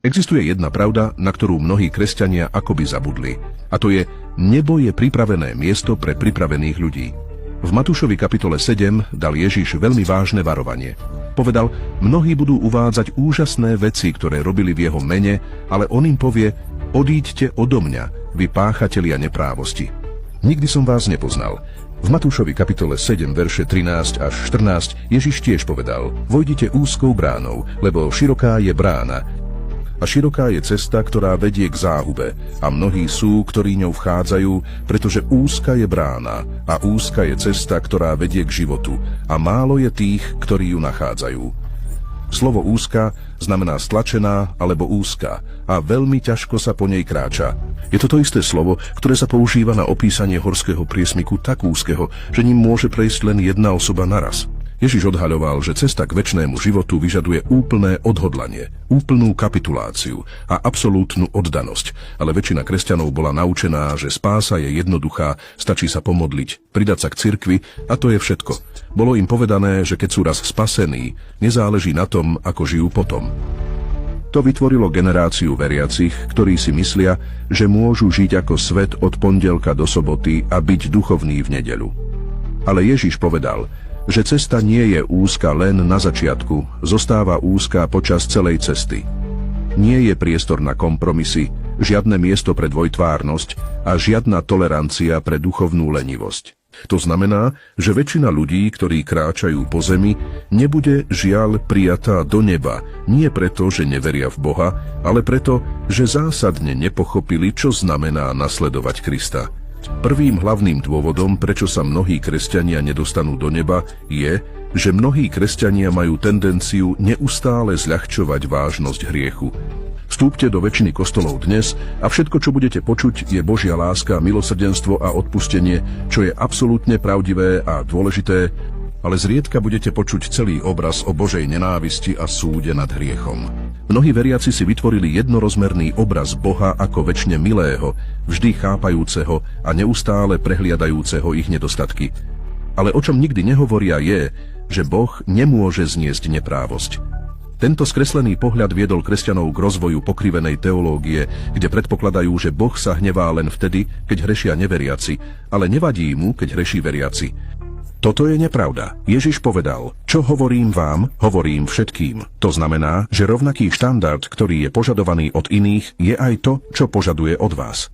Existuje jedna pravda, na ktorú mnohí kresťania akoby zabudli. A to je, nebo je pripravené miesto pre pripravených ľudí. V Matúšovi kapitole 7 dal Ježiš veľmi vážne varovanie. Povedal, mnohí budú uvádzať úžasné veci, ktoré robili v jeho mene, ale on im povie, odíďte odo mňa, vy páchatelia neprávosti. Nikdy som vás nepoznal. V Matúšovi kapitole 7, verše 13 až 14 Ježiš tiež povedal, vojdite úzkou bránou, lebo široká je brána, a široká je cesta, ktorá vedie k záhube, a mnohí sú, ktorí ňou vchádzajú, pretože úzka je brána a úzka je cesta, ktorá vedie k životu, a málo je tých, ktorí ju nachádzajú. Slovo úzka znamená stlačená alebo úzka a veľmi ťažko sa po nej kráča. Je to isté slovo, ktoré sa používa na opísanie horského priesmyku tak úzkeho, že ním môže prejsť len jedna osoba naraz. Ježiš odhaľoval, že cesta k večnému životu vyžaduje úplné odhodlanie, úplnú kapituláciu a absolútnu oddanosť, ale väčšina kresťanov bola naučená, že spása je jednoduchá, stačí sa pomodliť, pridať sa k cirkvi a to je všetko. Bolo im povedané, že keď sú raz spasení, nezáleží na tom, ako žijú potom. To vytvorilo generáciu veriacich, ktorí si myslia, že môžu žiť ako svet od pondelka do soboty a byť duchovní v nedeľu. Ale Ježiš povedal, že cesta nie je úzka len na začiatku, zostáva úzka počas celej cesty. Nie je priestor na kompromisy, žiadne miesto pre dvojtvárnosť a žiadna tolerancia pre duchovnú lenivosť. To znamená, že väčšina ľudí, ktorí kráčajú po zemi, nebude žiaľ prijatá do neba, nie preto, že neveria v Boha, ale preto, že zásadne nepochopili, čo znamená nasledovať Krista. Prvým hlavným dôvodom, prečo sa mnohí kresťania nedostanú do neba, je, že mnohí kresťania majú tendenciu neustále zľahčovať vážnosť hriechu. Vstúpte do väčšiny kostolov dnes a všetko, čo budete počuť, je Božia láska, milosrdenstvo a odpustenie, čo je absolútne pravdivé a dôležité, ale zriedka budete počuť celý obraz o Božej nenávisti a súde nad hriechom. Mnohí veriaci si vytvorili jednorozmerný obraz Boha ako večne milého, vždy chápajúceho a neustále prehliadajúceho ich nedostatky. Ale o čom nikdy nehovoria je, že Boh nemôže zniesť neprávosť. Tento skreslený pohľad viedol kresťanov k rozvoju pokrivenej teológie, kde predpokladajú, že Boh sa hnevá len vtedy, keď hrešia neveriaci, ale nevadí mu, keď hreší veriaci. Toto je nepravda. Ježiš povedal, čo hovorím vám, hovorím všetkým. To znamená, že rovnaký štandard, ktorý je požadovaný od iných, je aj to, čo požaduje od vás.